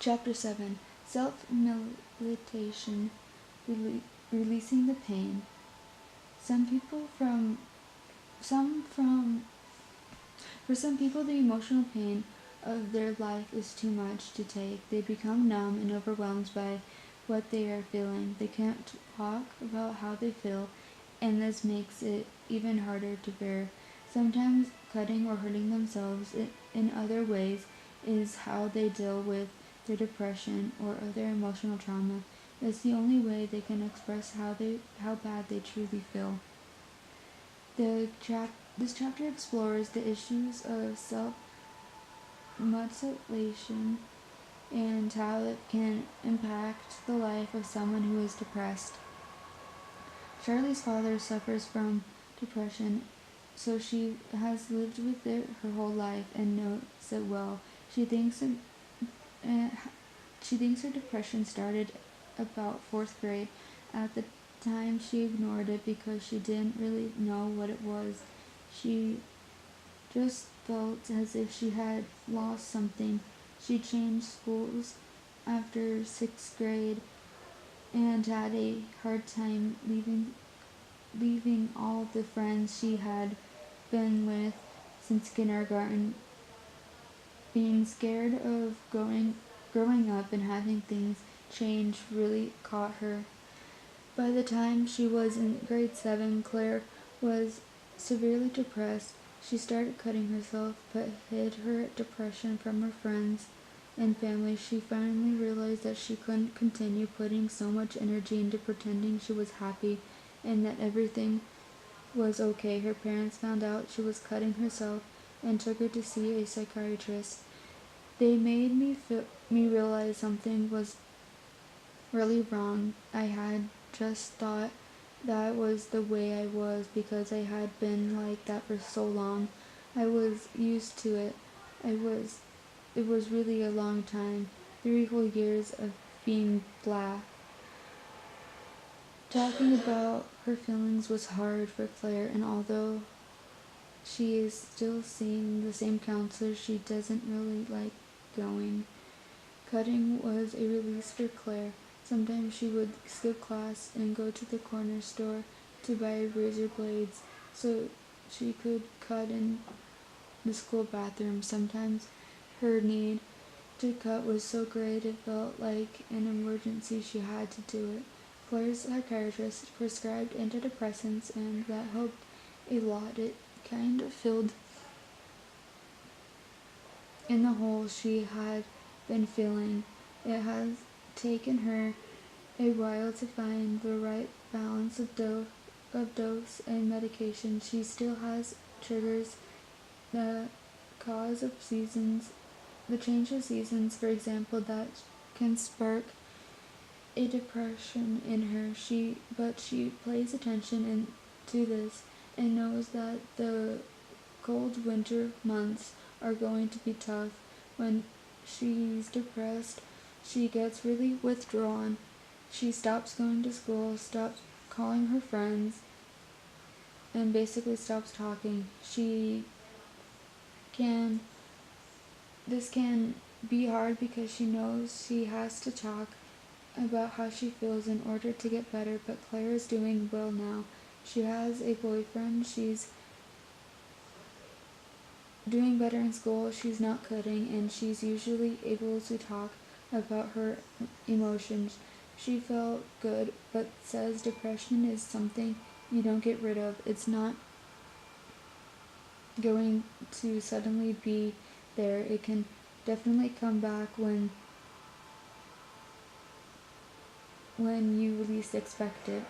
Chapter 7. Self-Militation, Releasing the Pain. Some people from For some people, the emotional pain of their life is too much to take. They become numb and overwhelmed by what they are feeling. They can't talk about how they feel, and this makes it even harder to bear. Sometimes cutting or hurting themselves in other ways is how they deal with their depression or other emotional trauma. It's the only way they can express how bad they truly feel. This chapter explores the issues of self-mutilation and how it can impact the life of someone who is depressed. Charlie's father suffers from depression, so she has lived with it her whole life and knows it well. She thinks her depression started about 4th grade. At the time, she ignored it because she didn't really know what it was. She just felt as if she had lost something. She changed schools after 6th grade and had a hard time leaving all the friends she had been with since kindergarten. Being scared of growing up and having things change really caught her. By the time she was in grade 7, Claire was severely depressed. She started cutting herself, but hid her depression from her friends and family. She finally realized that she couldn't continue putting so much energy into pretending she was happy and that everything was okay. Her parents found out she was cutting herself and took her to see a psychiatrist. They made me realize something was really wrong. I had just thought that was the way I was because I had been like that for so long. I was used to it. It was really a long time. 3 whole years of being blah. Talking about her feelings was hard for Claire, and although she is still seeing the same counselor, she doesn't really like going. Cutting was a release for Claire. Sometimes she would skip class and go to the corner store to buy razor blades so she could cut in the school bathroom. Sometimes her need to cut was so great it felt like an emergency. She had to do it. Claire's psychiatrist prescribed antidepressants, and that helped a lot. It kind of filled in the hole she had been feeling. It has taken her a while to find the right balance of dose and medication. She still has triggers, the cause of seasons, the change of seasons, for example, that can spark a depression in her. But she pays attention to this and knows that the cold winter months are going to be tough. When she's depressed, she gets really withdrawn. She stops going to school, stops calling her friends, and basically stops talking. This can be hard because she knows she has to talk about how she feels in order to get better, but Claire is doing well now. She has a boyfriend, she's doing better in school, she's not cutting, and she's usually able to talk about her emotions. She felt good, but says depression is something you don't get rid of. It's not going to suddenly be there. It can definitely come back when you least expect it.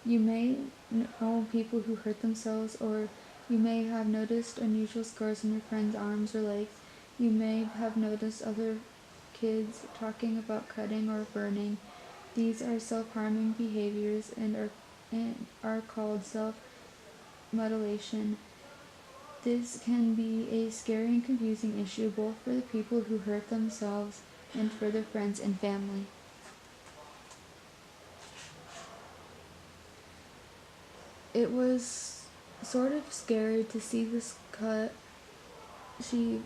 You may know people who hurt themselves, or you may have noticed unusual scars on your friend's arms or legs. You may have noticed other kids talking about cutting or burning. These are self-harming behaviors and are called self-mutilation. This can be a scary and confusing issue both for the people who hurt themselves and for their friends and family. It was sort of scary to see this cut. She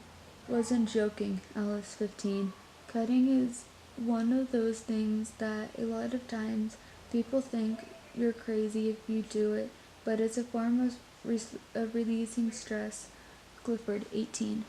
wasn't joking, Alice, 15. Cutting is one of those things that a lot of times people think you're crazy if you do it, but it's a form of releasing stress. Clifford, 18.